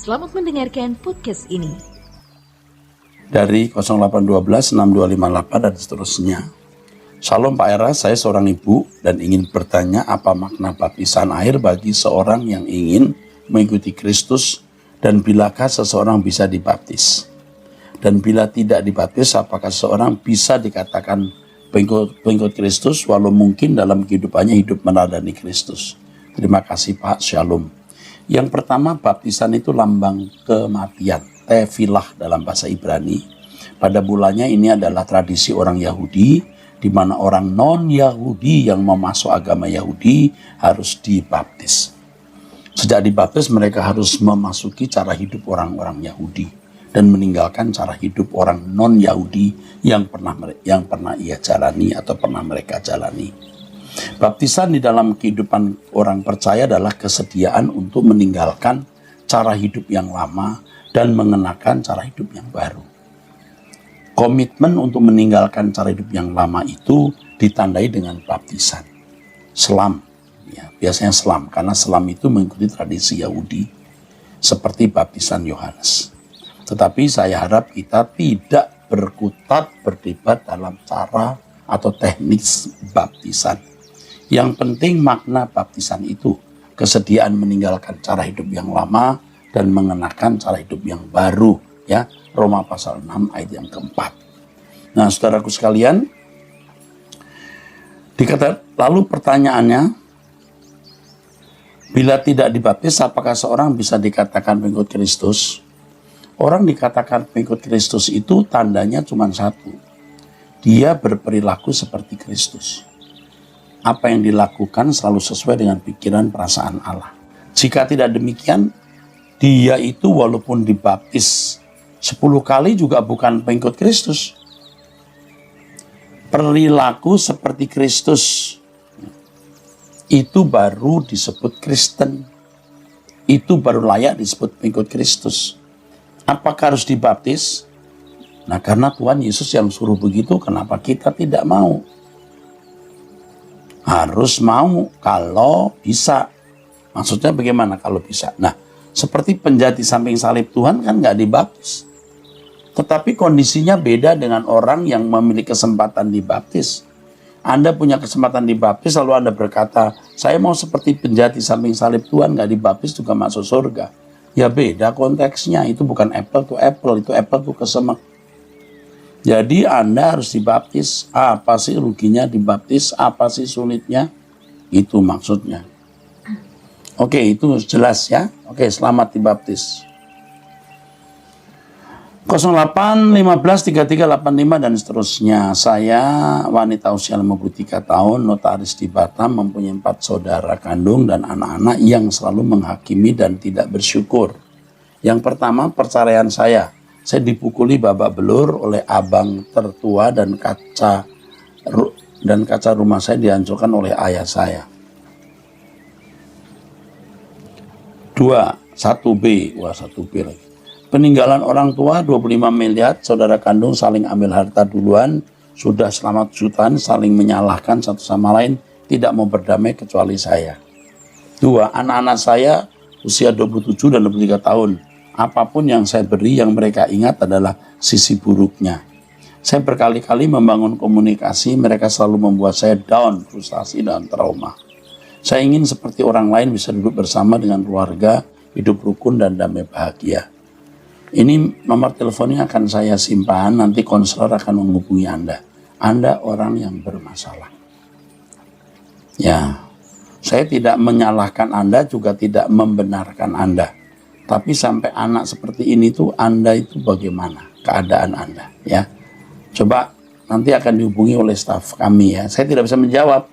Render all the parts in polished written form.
Selamat mendengarkan podcast ini. Dari 0812 6258 dan seterusnya. Shalom Pak Era, saya seorang ibu dan ingin bertanya apa makna baptisan air bagi seorang yang ingin mengikuti Kristus dan bilakah seseorang bisa dibaptis? Dan bila tidak dibaptis, apakah seseorang bisa dikatakan pengikut Kristus walau mungkin dalam kehidupannya hidup meneladani Kristus? Terima kasih Pak, Shalom. Yang pertama, baptisan itu lambang kematian, tefilah dalam bahasa Ibrani. Pada bulannya ini adalah tradisi orang Yahudi, di mana orang non-Yahudi yang mau masuk agama Yahudi harus dibaptis. Sejak dibaptis mereka harus memasuki cara hidup orang-orang Yahudi dan meninggalkan cara hidup orang non-Yahudi yang pernah ia jalani atau pernah mereka jalani. Baptisan di dalam kehidupan orang percaya adalah kesediaan untuk meninggalkan cara hidup yang lama dan mengenakan cara hidup yang baru. Komitmen untuk meninggalkan cara hidup yang lama itu ditandai dengan baptisan. Selam, ya, biasanya selam, karena selam itu mengikuti tradisi Yahudi seperti baptisan Yohanes. Tetapi saya harap kita tidak berkutat berdebat dalam cara atau teknik baptisan. Yang penting makna baptisan itu, kesediaan meninggalkan cara hidup yang lama dan mengenakan cara hidup yang baru, ya. Roma pasal 6 ayat yang keempat. Nah, saudaraku sekalian, lalu pertanyaannya, bila tidak dibaptis, apakah seorang bisa dikatakan pengikut Kristus? Orang dikatakan pengikut Kristus itu tandanya cuma satu, dia berperilaku seperti Kristus. Apa yang dilakukan selalu sesuai dengan pikiran perasaan Allah. Jika tidak demikian, dia itu walaupun dibaptis 10 kali juga bukan pengikut Kristus. Perilaku seperti Kristus itu baru disebut Kristen. Itu baru layak disebut pengikut Kristus. Apakah harus dibaptis? Nah, karena Tuhan Yesus yang suruh begitu, kenapa kita tidak mau? Harus mau kalau bisa. Maksudnya bagaimana kalau bisa? Nah, seperti penjahat di samping salib Tuhan kan nggak dibaptis. Tetapi kondisinya beda dengan orang yang memiliki kesempatan dibaptis. Anda punya kesempatan dibaptis lalu Anda berkata, saya mau seperti penjahat di samping salib Tuhan, nggak dibaptis juga masuk surga. Ya beda konteksnya, itu bukan apple to apple, itu apple to kesemek. Jadi Anda harus dibaptis. Apa sih ruginya dibaptis? Apa sih sulitnya? Itu maksudnya. Oke, itu jelas ya. Oke, selamat dibaptis. 08 15 33 85 dan seterusnya. Saya wanita usia 53 tahun, notaris di Batam, mempunyai 4 saudara kandung dan anak-anak yang selalu menghakimi dan tidak bersyukur. Yang pertama, perceraian saya. Saya dipukuli babak belur oleh abang tertua dan kaca rumah saya dihancurkan oleh ayah saya. 1B lagi. Peninggalan orang tua 25 miliar, saudara kandung saling ambil harta duluan, sudah selamat jutaan, saling menyalahkan satu sama lain, tidak mau berdamai kecuali saya. 2, anak-anak saya usia 27 dan 23 tahun. Apapun yang saya beri, yang mereka ingat adalah sisi buruknya. Saya berkali-kali membangun komunikasi, mereka selalu membuat saya down, frustasi, dan trauma. Saya ingin seperti orang lain bisa duduk bersama dengan keluarga, hidup rukun dan damai bahagia. Ini nomor teleponnya akan saya simpan, nanti konselor akan menghubungi Anda. Anda orang yang bermasalah. Ya, saya tidak menyalahkan Anda, juga tidak membenarkan Anda. Tapi sampai anak seperti ini tuh Anda itu bagaimana keadaan Anda, ya. Coba nanti akan dihubungi oleh staf kami ya. Saya tidak bisa menjawab.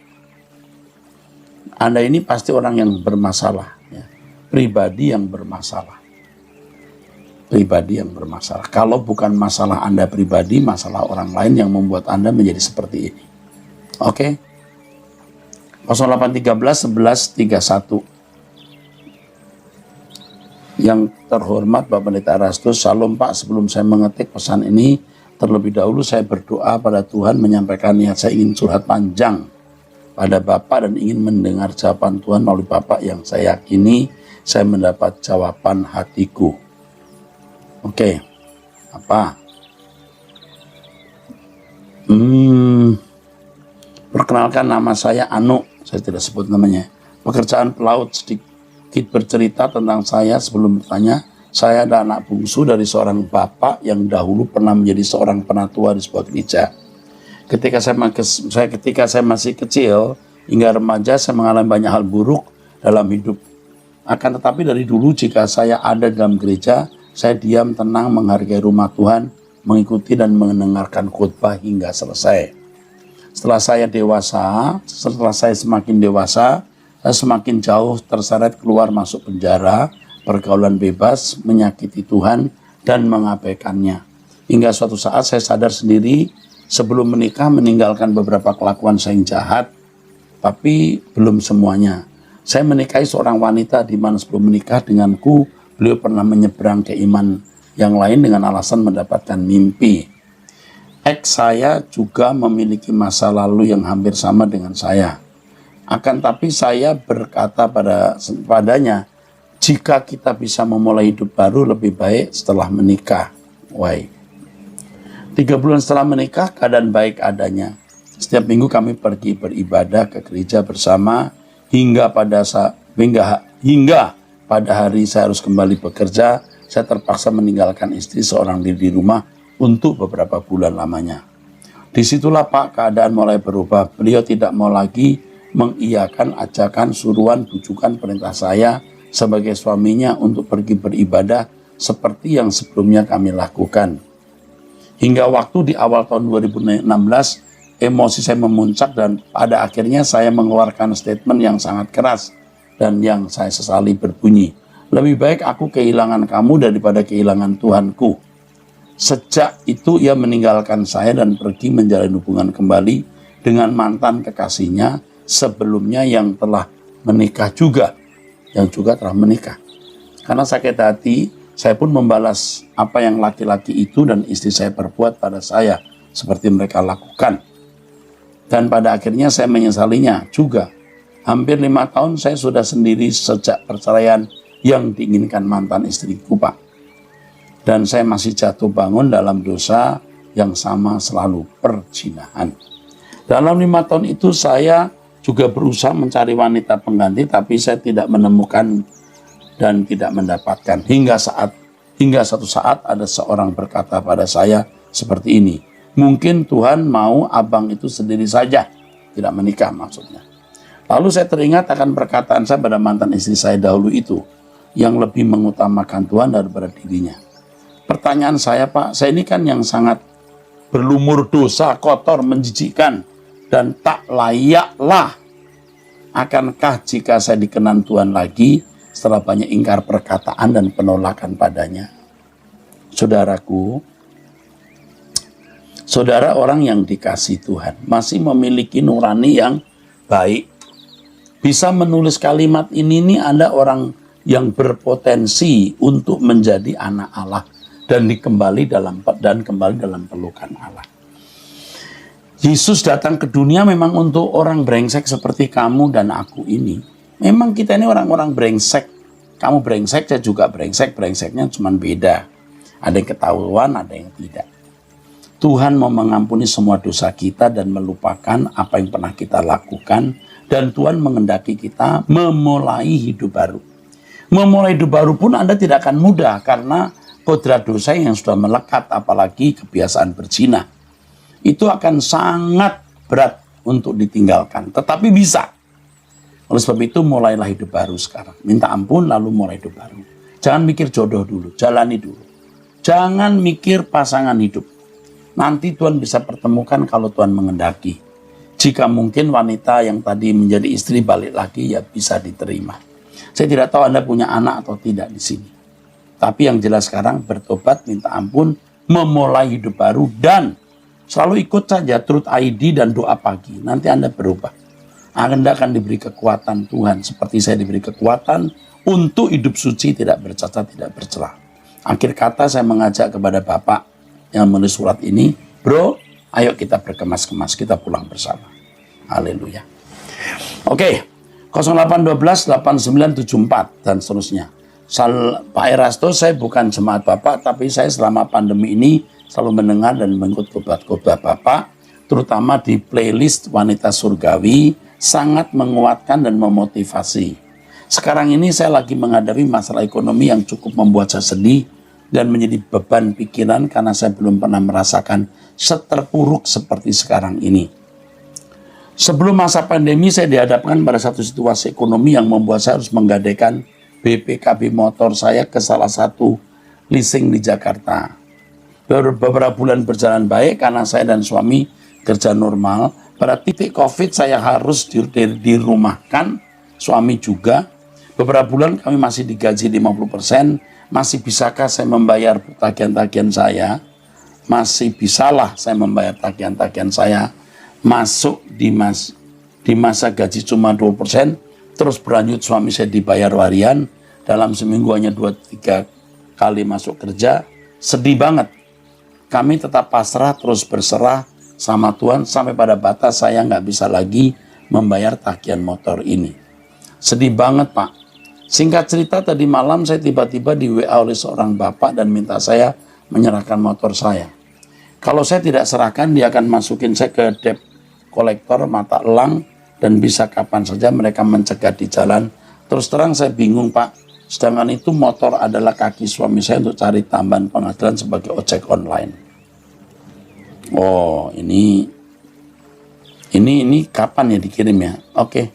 Anda ini pasti orang yang bermasalah, ya. Pribadi yang bermasalah. Pribadi yang bermasalah. Kalau bukan masalah Anda pribadi, masalah orang lain yang membuat Anda menjadi seperti ini. Oke. 0813 11 31. Yang terhormat Bapak Pendeta Erastus, Shalom Pak, sebelum saya mengetik pesan ini, terlebih dahulu saya berdoa pada Tuhan, menyampaikan niat saya ingin curhat panjang pada Bapak dan ingin mendengar jawaban Tuhan melalui Bapak yang saya yakini saya mendapat jawaban hatiku. Oke, apa? Perkenalkan, nama saya Anu, saya tidak sebut namanya. Pekerjaan pelaut, sedikit bercerita tentang saya sebelum bertanya. Saya adalah anak bungsu dari seorang bapak yang dahulu pernah menjadi seorang penatua di sebuah gereja. Ketika saya masih kecil hingga remaja, saya mengalami banyak hal buruk dalam hidup. Akan tetapi dari dulu jika saya ada dalam gereja, saya diam, tenang, menghargai rumah Tuhan, mengikuti dan mendengarkan khotbah hingga selesai. Setelah saya semakin dewasa, saya semakin jauh terseret keluar masuk penjara, pergaulan bebas, menyakiti Tuhan, dan mengabaikannya. Hingga suatu saat saya sadar sendiri, sebelum menikah meninggalkan beberapa kelakuan saya yang jahat, tapi belum semuanya. Saya menikahi seorang wanita di mana sebelum menikah denganku, beliau pernah menyeberang ke iman yang lain dengan alasan mendapatkan mimpi. Ex saya juga memiliki masa lalu yang hampir sama dengan saya. Akan tapi saya berkata padanya, jika kita bisa memulai hidup baru lebih baik setelah menikah. 3 bulan setelah menikah, keadaan baik adanya. Setiap minggu kami pergi beribadah ke gereja bersama hingga pada hari saya harus kembali bekerja. Saya terpaksa meninggalkan istri seorang diri di rumah untuk beberapa bulan lamanya. Disitulah Pak, keadaan mulai berubah. Beliau tidak mau lagi mengiyakan ajakan, suruhan, bujukan perintah saya sebagai suaminya untuk pergi beribadah seperti yang sebelumnya kami lakukan. Hingga waktu di awal tahun 2016, emosi saya memuncak dan pada akhirnya saya mengeluarkan statement yang sangat keras dan yang saya sesali berbunyi, lebih baik aku kehilangan kamu daripada kehilangan Tuhanku. Sejak itu ia meninggalkan saya dan pergi menjalin hubungan kembali dengan mantan kekasihnya sebelumnya yang telah menikah juga. Yang juga telah menikah. Karena sakit hati, saya pun membalas apa yang laki-laki itu dan istri saya perbuat pada saya, seperti mereka lakukan. Dan pada akhirnya saya menyesalinya juga. Hampir 5 tahun saya sudah sendiri sejak perceraian yang diinginkan mantan istriku, Pak. Dan saya masih jatuh bangun dalam dosa yang sama selalu, perzinahan. Dalam 5 tahun itu saya juga berusaha mencari wanita pengganti, tapi saya tidak menemukan dan tidak mendapatkan. Hingga satu saat ada seorang berkata pada saya seperti ini, mungkin Tuhan mau abang itu sendiri saja, tidak menikah maksudnya. Lalu saya teringat akan perkataan saya pada mantan istri saya dahulu itu, yang lebih mengutamakan Tuhan daripada dirinya. Pertanyaan saya, Pak, saya ini kan yang sangat berlumur dosa, kotor, menjijikkan, dan tak layaklah. Akankah jika saya dikenan Tuhan lagi setelah banyak ingkar perkataan dan penolakan padanya? Saudaraku, saudara orang yang dikasih Tuhan masih memiliki nurani yang baik. Bisa menulis kalimat ini ada orang yang berpotensi untuk menjadi anak Allah dan kembali dalam pelukan Allah. Yesus datang ke dunia memang untuk orang brengsek seperti kamu dan aku ini. Memang kita ini orang-orang brengsek. Kamu brengsek, saya juga brengsek. Brengseknya cuma beda. Ada yang ketahuan, ada yang tidak. Tuhan mau mengampuni semua dosa kita dan melupakan apa yang pernah kita lakukan. Dan Tuhan mengendaki kita memulai hidup baru. Memulai hidup baru pun Anda tidak akan mudah karena kodrat dosa yang sudah melekat, apalagi kebiasaan berzina. Itu akan sangat berat untuk ditinggalkan. Tetapi bisa. Oleh sebab itu mulailah hidup baru sekarang. Minta ampun lalu mulai hidup baru. Jangan mikir jodoh dulu. Jalani dulu. Jangan mikir pasangan hidup. Nanti Tuhan bisa pertemukan kalau Tuhan mengendaki. Jika mungkin wanita yang tadi menjadi istri balik lagi, ya bisa diterima. Saya tidak tahu Anda punya anak atau tidak di sini. Tapi yang jelas sekarang bertobat, minta ampun, memulai hidup baru, dan selalu ikut saja Truth ID dan doa pagi. Nanti Anda berubah. Anda akan diberi kekuatan Tuhan. Seperti saya diberi kekuatan untuk hidup suci, tidak bercacat, tidak bercela. Akhir kata saya mengajak kepada Bapak yang menulis surat ini, bro, ayo kita berkemas-kemas, kita pulang bersama. Haleluya. Oke, 0812 8974 dan seterusnya. Pak Erasto, saya bukan jemaat Bapak, tapi saya selama pandemi ini selalu mendengar dan mengikut khotbah Bapak, terutama di playlist Wanita Surgawi, sangat menguatkan dan memotivasi. Sekarang ini saya lagi menghadapi masalah ekonomi yang cukup membuat saya sedih dan menjadi beban pikiran karena saya belum pernah merasakan seterpuruk seperti sekarang ini. Sebelum masa pandemi, saya dihadapkan pada satu situasi ekonomi yang membuat saya harus menggadaikan BPKB motor saya ke salah satu leasing di Jakarta. Beberapa bulan berjalan baik karena saya dan suami kerja normal. Pada titik COVID saya harus dirumahkan, suami juga. Beberapa bulan kami masih digaji 50%. Masih bisakah saya membayar tagihan-tagihan saya? Masih bisalah saya membayar tagihan-tagihan saya. Masuk di masa gaji cuma 20%, terus berlanjut suami saya dibayar harian, dalam seminggu hanya 2-3 kali masuk kerja, sedih banget. Kami tetap pasrah, terus berserah sama Tuhan, sampai pada batas saya nggak bisa lagi membayar tagihan motor ini. Sedih banget Pak. Singkat cerita, tadi malam saya tiba-tiba di WA oleh seorang bapak dan minta saya menyerahkan motor saya. Kalau saya tidak serahkan, dia akan masukin saya ke debt kolektor mata elang dan bisa kapan saja mereka mencegat di jalan. Terus terang saya bingung Pak, sedangkan itu motor adalah kaki suami saya untuk cari tambahan penghasilan sebagai ojek online. Oh ini kapan ya dikirim ya? Oke,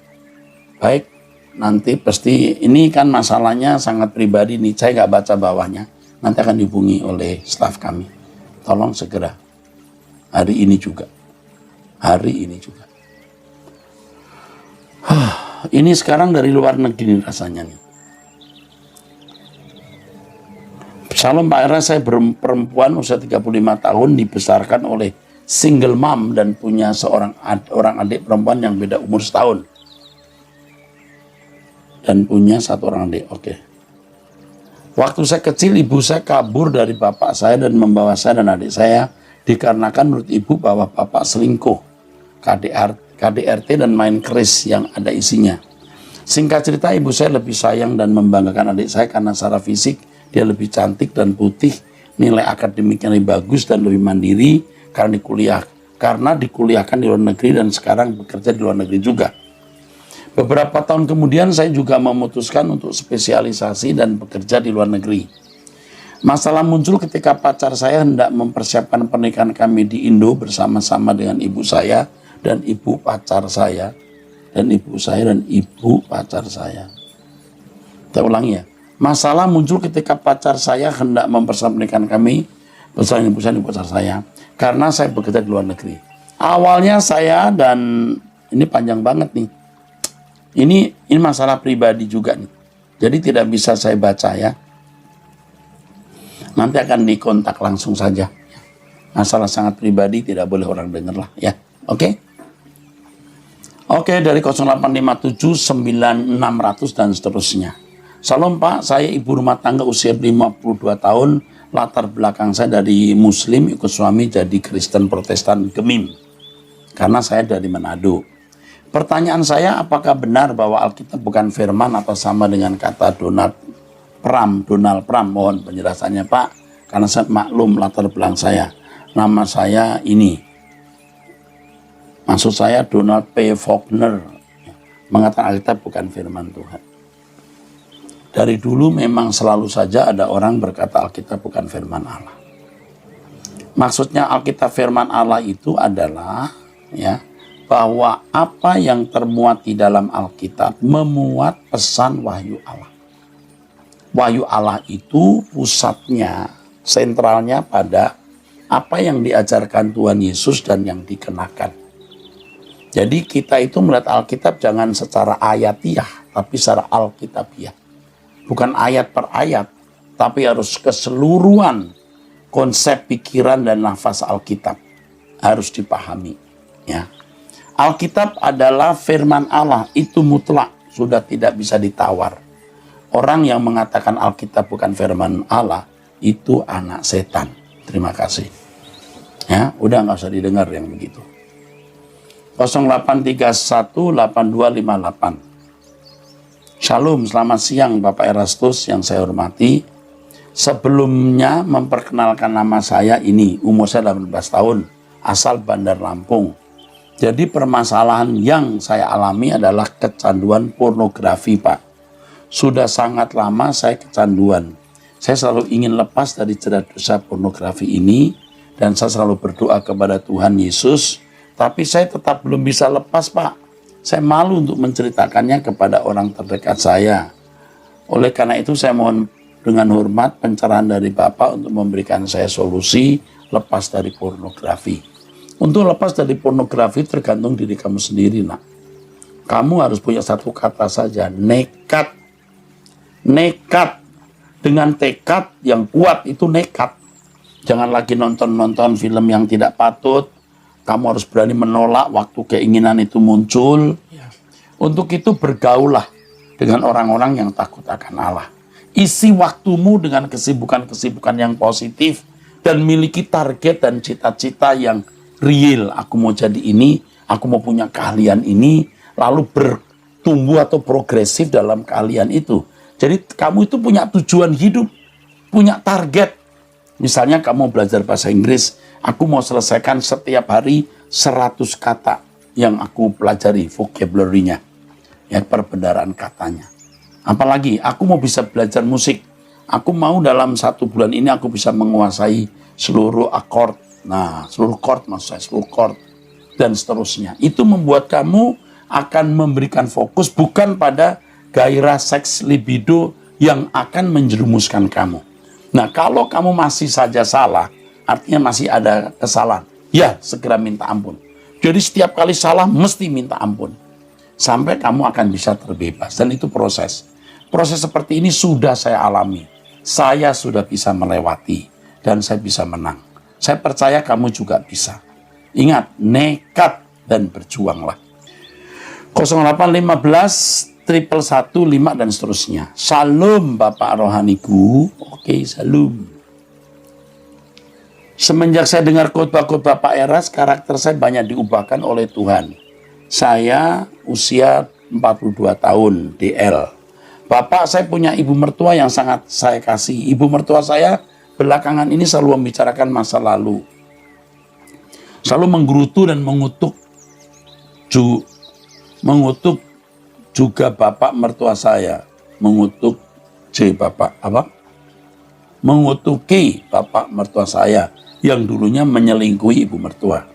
baik, nanti pasti ini kan masalahnya sangat pribadi nih, saya nggak baca bawahnya, nanti akan dihubungi oleh staf kami. Tolong segera, hari ini juga. Ini sekarang dari luar negeri rasanya nih. Salam Pak Era, saya perempuan usia 35 tahun dibesarkan oleh single mom dan punya orang adik perempuan yang beda umur setahun. Dan punya satu orang adik, oke. Waktu saya kecil ibu saya kabur dari bapak saya dan membawa saya dan adik saya dikarenakan menurut ibu bahwa bapak selingkuh. KDRT dan main keris yang ada isinya. Singkat cerita, ibu saya lebih sayang dan membanggakan adik saya karena secara fisik dia lebih cantik dan putih, nilai akademiknya lebih bagus dan lebih mandiri karena dikuliahkan di luar negeri dan sekarang bekerja di luar negeri juga. Beberapa tahun kemudian saya juga memutuskan untuk spesialisasi dan bekerja di luar negeri. Masalah muncul ketika pacar saya hendak mempersiapkan pernikahan kami di Indo bersama-sama dengan ibu saya dan ibu pacar saya, dan ibu saya dan ibu pacar saya. Saya ulangi ya. Masalah muncul ketika pacar saya hendak mempersiapkan pernikahan kami bersama ibu saya dan ibu pacar saya, karena saya bekerja di luar negeri. Awalnya saya dan ini panjang banget nih. Ini masalah pribadi juga nih. Jadi tidak bisa saya baca ya. Nanti akan dikontak langsung saja. Masalah sangat pribadi, tidak boleh orang dengar lah ya. Oke? Oke, dari 0857 9600 dan seterusnya. Salam Pak, saya ibu rumah tangga usia 52 tahun. Latar belakang saya dari Muslim, ikut suami jadi Kristen Protestan Gemim. Karena saya dari Manado. Pertanyaan saya, apakah benar bahwa Alkitab bukan firman atau sama dengan kata Donald Pram? Mohon penjelasannya Pak, karena saya maklum latar belakang saya. Nama saya ini. Maksud saya Donald P. Faulkner mengatakan Alkitab bukan firman Tuhan. Dari dulu memang selalu saja ada orang berkata Alkitab bukan firman Allah. Maksudnya Alkitab firman Allah itu adalah ya bahwa apa yang termuat di dalam Alkitab memuat pesan wahyu Allah. Wahyu Allah itu pusatnya, sentralnya pada apa yang diajarkan Tuhan Yesus dan yang dikenakan. Jadi kita itu melihat Alkitab jangan secara ayatiah, tapi secara alkitabiah. Bukan ayat per ayat, tapi harus keseluruhan konsep pikiran dan nafas Alkitab harus dipahami. Ya. Alkitab adalah firman Allah, itu mutlak, sudah tidak bisa ditawar. Orang yang mengatakan Alkitab bukan firman Allah, itu anak setan. Terima kasih. Ya, udah nggak usah didengar yang begitu. 08318258. Shalom, selamat siang Bapak Erastus yang saya hormati. Sebelumnya memperkenalkan nama saya ini, umur saya 18 tahun, asal Bandar Lampung. Jadi permasalahan yang saya alami adalah kecanduan pornografi, Pak. Sudah sangat lama saya kecanduan. Saya selalu ingin lepas dari jerat dosa pornografi ini, dan saya selalu berdoa kepada Tuhan Yesus, tapi saya tetap belum bisa lepas, Pak. Saya malu untuk menceritakannya kepada orang terdekat saya. Oleh karena itu saya mohon dengan hormat pencerahan dari Bapak untuk memberikan saya solusi lepas dari pornografi. Untuk lepas dari pornografi tergantung diri kamu sendiri, nak. Kamu harus punya satu kata saja, nekat. Nekat. Dengan tekad yang kuat itu nekat. Jangan lagi nonton film yang tidak patut. Kamu harus berani menolak waktu keinginan itu muncul. Untuk itu bergaulah dengan orang-orang yang takut akan Allah. Isi waktumu dengan kesibukan-kesibukan yang positif. Dan miliki target dan cita-cita yang real. Aku mau jadi ini, aku mau punya keahlian ini. Lalu bertumbuh atau progresif dalam keahlian itu. Jadi kamu itu punya tujuan hidup. Punya target. Misalnya kamu belajar bahasa Inggris, aku mau selesaikan setiap hari 100 kata yang aku pelajari, vocabulary-nya, ya, perbendaharaan katanya. Apalagi, aku mau bisa belajar musik, aku mau dalam 1 bulan ini aku bisa menguasai seluruh akord, seluruh chord maksud saya, seluruh chord, dan seterusnya. Itu membuat kamu akan memberikan fokus bukan pada gairah seks libido yang akan menjerumuskan kamu. Nah, kalau kamu masih saja salah, artinya masih ada kesalahan. Ya, segera minta ampun. Jadi setiap kali salah, mesti minta ampun. Sampai kamu akan bisa terbebas. Dan itu proses. Proses seperti ini sudah saya alami. Saya sudah bisa melewati. Dan saya bisa menang. Saya percaya kamu juga bisa. Ingat, nekat dan berjuanglah. 0815 111 dan seterusnya. Salam Bapak Rohaniku. Oke, salam. Semenjak saya dengar khotbah-khotbah Pak Eras, karakter saya banyak diubahkan oleh Tuhan. Saya usia 42 tahun, DL. Bapak, saya punya ibu mertua yang sangat saya kasih. Ibu mertua saya belakangan ini selalu membicarakan masa lalu. Selalu menggerutu dan mengutuk juga bapak mertua saya, mengutuki bapak mertua saya yang dulunya menyelingkuhi ibu mertua.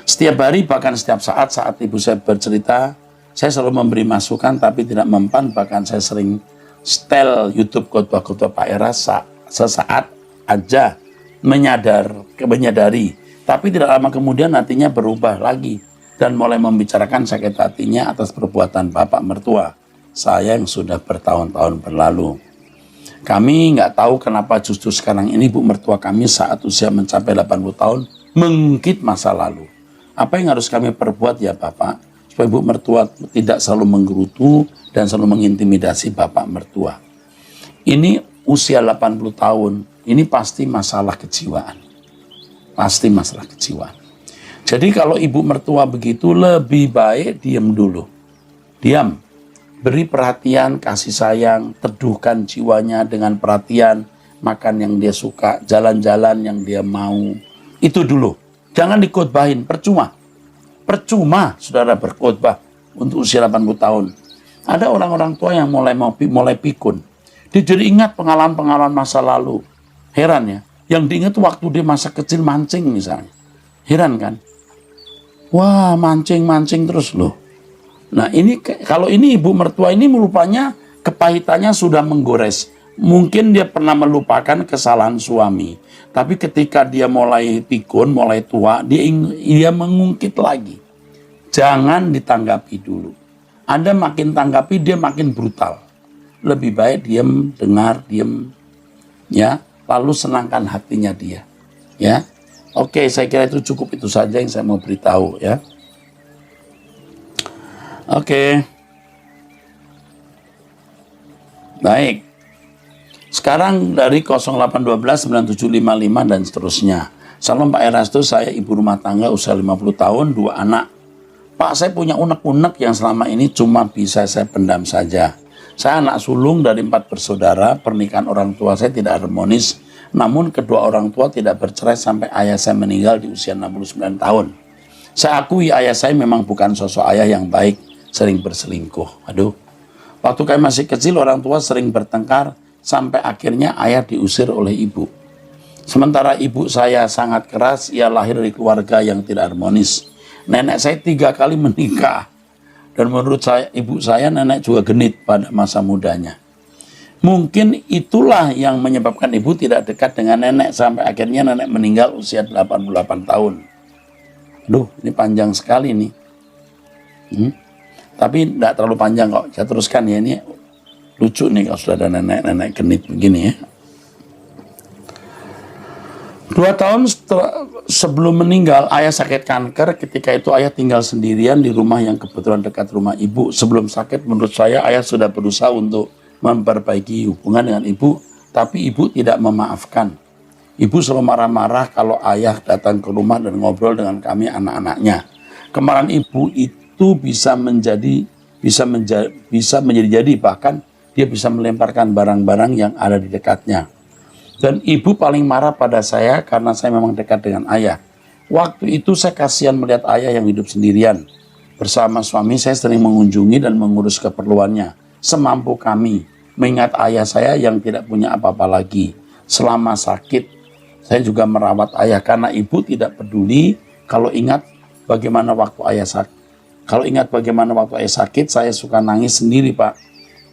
Setiap hari bahkan setiap saat ibu saya bercerita, saya selalu memberi masukan tapi tidak mempan, bahkan saya sering setel YouTube khotbah-khotbah Pak Eras sesaat aja menyadari, tapi tidak lama kemudian hatinya berubah lagi. Dan mulai membicarakan sakit hatinya atas perbuatan bapak mertua saya yang sudah bertahun-tahun berlalu. Kami nggak tahu kenapa justru sekarang ini ibu mertua kami saat usia mencapai 80 tahun mengungkit masa lalu. Apa yang harus kami perbuat ya Bapak? Supaya ibu mertua tidak selalu menggerutu dan selalu mengintimidasi bapak mertua. Ini usia 80 tahun, ini pasti masalah kejiwaan. Pasti masalah kejiwaan. Jadi kalau ibu mertua begitu, lebih baik diam dulu. Diam. Beri perhatian, kasih sayang, teduhkan jiwanya dengan perhatian, makan yang dia suka, jalan-jalan yang dia mau. Itu dulu. Jangan dikhotbahin, percuma. Percuma, saudara berkhotbah untuk usia 80 tahun. Ada orang-orang tua yang mulai pikun. Dia jadi ingat pengalaman-pengalaman masa lalu. Heran ya. Yang diingat waktu dia masa kecil mancing misalnya. Heran kan? Wah, mancing terus loh. Nah, ini kalau ini ibu mertua ini merupanya kepahitannya sudah menggores. Mungkin dia pernah melupakan kesalahan suami. Tapi ketika dia mulai pikun, mulai tua, dia mengungkit lagi. Jangan ditanggapi dulu. Anda makin tanggapi, dia makin brutal. Lebih baik diam, dengar, diam. Ya, lalu senangkan hatinya dia. Ya. Oke, saya kira itu cukup, itu saja yang saya mau beritahu ya. Oke. Baik. Sekarang dari 0812 9755 dan seterusnya. Salam Pak Erastus, saya ibu rumah tangga usia 50 tahun, 2 anak. Pak, saya punya unek-unek yang selama ini cuma bisa saya pendam saja. Saya anak sulung dari 4 bersaudara, pernikahan orang tua saya tidak harmonis, namun kedua orang tua tidak bercerai sampai ayah saya meninggal di usia 69 tahun. Saya akui ayah saya memang bukan sosok ayah yang baik, sering berselingkuh. Aduh, waktu kami masih kecil orang tua sering bertengkar sampai akhirnya ayah diusir oleh ibu. Sementara ibu saya sangat keras, ia lahir dari keluarga yang tidak harmonis. Nenek saya 3 kali menikah. Dan menurut saya, ibu saya nenek juga genit pada masa mudanya. Mungkin itulah yang menyebabkan ibu tidak dekat dengan nenek sampai akhirnya nenek meninggal usia 88 tahun. Aduh, ini panjang sekali nih. Tapi tidak terlalu panjang kok. Saya teruskan ya, ini lucu nih kalau sudah ada nenek-nenek genit begini ya. 2 tahun sebelum meninggal, ayah sakit kanker. Ketika itu ayah tinggal sendirian di rumah yang kebetulan dekat rumah ibu. Sebelum sakit, menurut saya ayah sudah berusaha untuk memperbaiki hubungan dengan ibu, tapi ibu tidak memaafkan. Ibu selalu marah-marah kalau ayah datang ke rumah dan ngobrol dengan kami anak-anaknya. Kemarahan ibu itu bisa menjadi bahkan dia bisa melemparkan barang-barang yang ada di dekatnya. Dan ibu paling marah pada saya karena saya memang dekat dengan ayah. Waktu itu saya kasihan melihat ayah yang hidup sendirian. Bersama suami saya sering mengunjungi dan mengurus keperluannya. Semampu kami, mengingat ayah saya yang tidak punya apa-apa lagi. Selama sakit, saya juga merawat ayah karena ibu tidak peduli kalau ingat bagaimana waktu ayah sakit. Kalau ingat bagaimana waktu ayah sakit, saya suka nangis sendiri, Pak.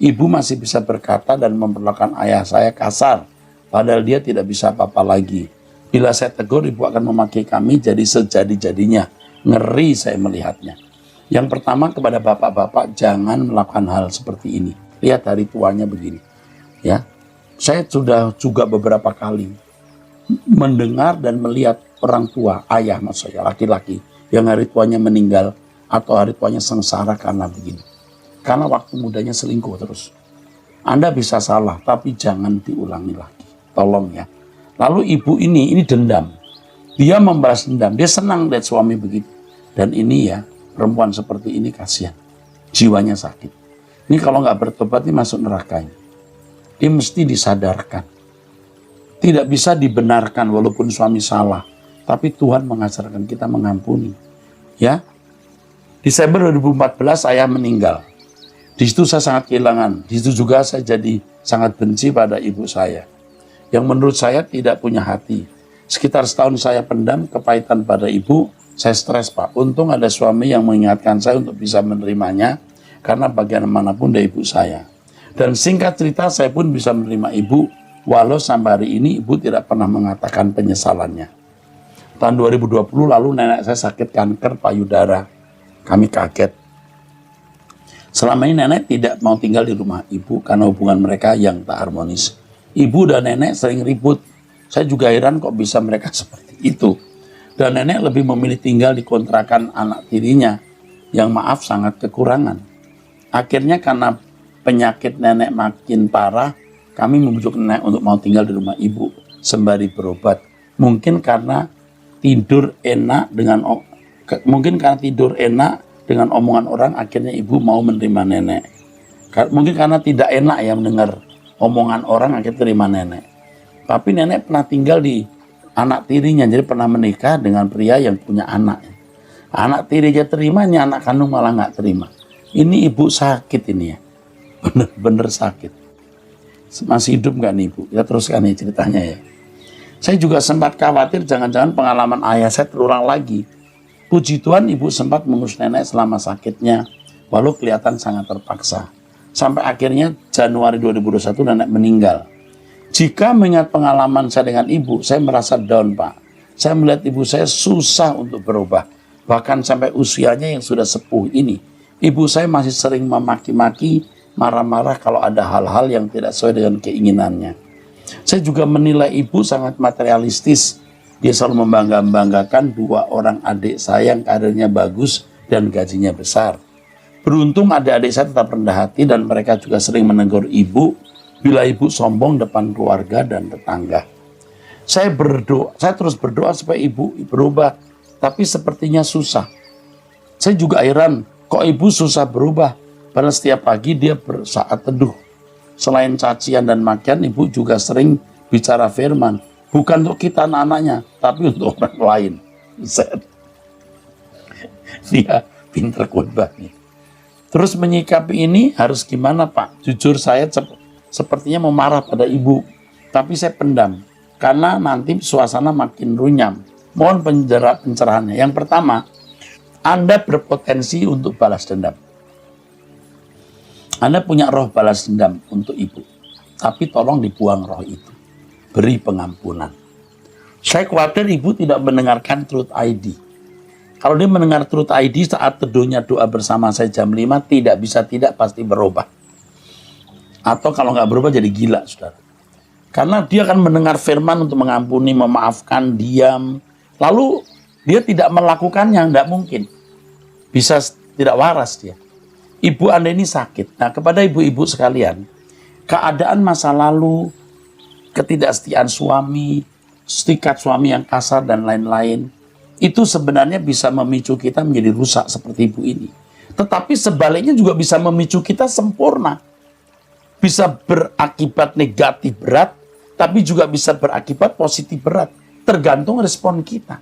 Ibu masih bisa berkata dan memperlakukan ayah saya kasar. Padahal dia tidak bisa apa-apa lagi. Bila saya tegur, ibu akan memakai kami jadi sejadi-jadinya. Ngeri saya melihatnya. Yang pertama kepada bapak-bapak, jangan melakukan hal seperti ini. Lihat hari tuanya begini. Ya, saya sudah juga beberapa kali mendengar dan melihat orang tua, ayah maksud saya, laki-laki, yang hari tuanya meninggal atau hari tuanya sengsara karena begini. Karena waktu mudanya selingkuh terus. Anda bisa salah, tapi jangan diulangi lagi. Tolong ya. Lalu ibu ini dendam. Dia membalas dendam. Dia senang lihat suami begitu. Dan ini ya, perempuan seperti ini kasihan. Jiwanya sakit. Ini kalau nggak bertobat ini masuk neraka ini. Dia mesti disadarkan. Tidak bisa dibenarkan walaupun suami salah. Tapi Tuhan mengajarkan kita mengampuni. Ya. Desember 2014 ayah meninggal. Di situ saya sangat kehilangan. Di situ juga saya jadi sangat benci pada ibu saya. Yang menurut saya tidak punya hati. Sekitar setahun saya pendam kepahitan pada ibu, saya stres, Pak. Untung ada suami yang mengingatkan saya untuk bisa menerimanya, karena bagaimanapun dia ibu saya. Dan singkat cerita, saya pun bisa menerima ibu, walau sampai hari ini ibu tidak pernah mengatakan penyesalannya. Tahun 2020 lalu nenek saya sakit kanker payudara. Kami kaget. Selama ini nenek tidak mau tinggal di rumah ibu karena hubungan mereka yang tak harmonis. Ibu dan nenek sering ribut. Saya juga heran kok bisa mereka seperti itu. Dan nenek lebih memilih tinggal di kontrakan anak tirinya yang maaf sangat kekurangan. Akhirnya karena penyakit nenek makin parah, kami membujuk nenek untuk mau tinggal di rumah ibu sembari berobat. Mungkin karena tidur enak dengan omongan orang, akhirnya ibu mau menerima nenek. Mungkin karena tidak enak ya mendengar omongan orang, akhirnya terima nenek. Tapi nenek pernah tinggal di anak tirinya, jadi pernah menikah dengan pria yang punya anak. Anak tirinya terimanya, anak kandung malah nggak terima. Ini ibu sakit ini ya, bener-bener sakit. Masih hidup nggak nih ibu? Kita teruskan nih ceritanya ya. Saya juga sempat khawatir jangan-jangan pengalaman ayah saya terulang lagi. Puji Tuhan ibu sempat mengurus nenek selama sakitnya, walau kelihatan sangat terpaksa. Sampai akhirnya Januari 2021 nenek meninggal. Jika mengingat pengalaman saya dengan ibu, saya merasa down, Pak. Saya melihat ibu saya susah untuk berubah. Bahkan sampai usianya yang sudah sepuh ini, ibu saya masih sering memaki-maki, marah-marah kalau ada hal-hal yang tidak sesuai dengan keinginannya. Saya juga menilai ibu sangat materialistis. Dia selalu membanggakan 2 orang adik saya yang karirnya bagus dan gajinya besar. Beruntung adik-adik saya tetap rendah hati dan mereka juga sering menegur ibu bila ibu sombong depan keluarga dan tetangga. Saya terus berdoa supaya ibu berubah, tapi sepertinya susah. Saya juga heran, kok ibu susah berubah? Padahal setiap pagi dia bersaat teduh. Selain cacian dan makian, ibu juga sering bicara firman. Bukan untuk kita anak-anaknya, tapi untuk orang lain. Set. Dia pinter khotbah nih. Terus menyikapi ini harus gimana Pak? Jujur saya sepertinya mau marah pada ibu. Tapi saya pendam. Karena nanti suasana makin runyam. Mohon pencerahannya. Yang pertama, Anda berpotensi untuk balas dendam. Anda punya roh balas dendam untuk ibu. Tapi tolong dibuang roh itu. Beri pengampunan. Saya khawatir ibu tidak mendengarkan Truth ID. Kalau dia mendengar Truth ID saat teduhnya doa bersama saya jam 5, tidak bisa tidak pasti berubah. Atau kalau nggak berubah jadi gila, saudara. Karena dia akan mendengar firman untuk mengampuni, memaafkan, diam. Lalu dia tidak melakukannya, nggak mungkin. Bisa tidak waras dia. Ibu Anda ini sakit. Nah, kepada ibu-ibu sekalian, keadaan masa lalu, ketidaksetiaan suami, setikat suami yang kasar dan lain-lain, itu sebenarnya bisa memicu kita menjadi rusak seperti ibu ini. Tetapi sebaliknya juga bisa memicu kita sempurna. Bisa berakibat negatif berat, tapi juga bisa berakibat positif berat. Tergantung respon kita.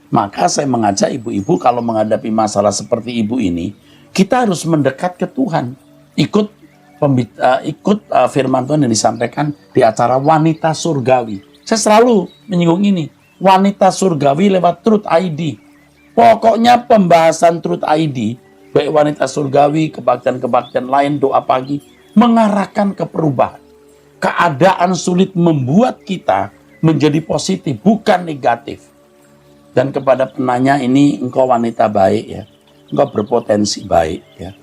Maka saya mengajak ibu-ibu kalau menghadapi masalah seperti ibu ini, kita harus mendekat ke Tuhan. Ikut firman Tuhan yang disampaikan di acara Wanita Surgawi. Saya selalu menyinggung ini. Wanita Surgawi lewat Truth ID. Pokoknya pembahasan Truth ID, baik Wanita Surgawi, kebaktian-kebaktian lain, doa pagi, mengarahkan ke perubahan. Keadaan sulit membuat kita menjadi positif, bukan negatif. Dan kepada penanya ini, engkau wanita baik ya, engkau berpotensi baik ya.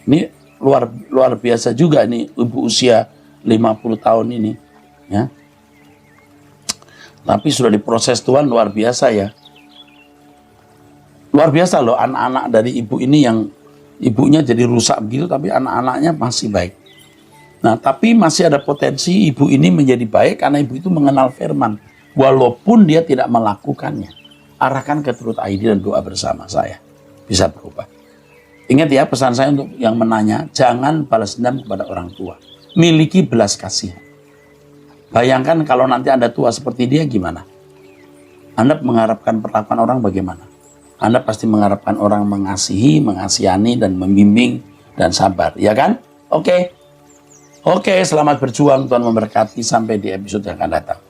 Ini luar biasa juga nih ibu usia 50 tahun ini ya. Tapi sudah diproses Tuhan luar biasa ya. Luar biasa loh anak-anak dari ibu ini yang ibunya jadi rusak begitu, tapi anak-anaknya masih baik. Nah, tapi masih ada potensi ibu ini menjadi baik karena ibu itu mengenal firman. Walaupun dia tidak melakukannya. Arahkan ke Truth ID dan doa bersama saya. Bisa berubah. Ingat ya pesan saya untuk yang menanya, jangan balas dendam kepada orang tua. Miliki belas kasihan. Bayangkan kalau nanti Anda tua seperti dia gimana? Anda mengharapkan perlakuan orang bagaimana? Anda pasti mengharapkan orang mengasihi, mengasihani, dan membimbing, dan sabar. Ya kan? Oke, selamat berjuang. Tuhan memberkati. Sampai di episode yang akan datang.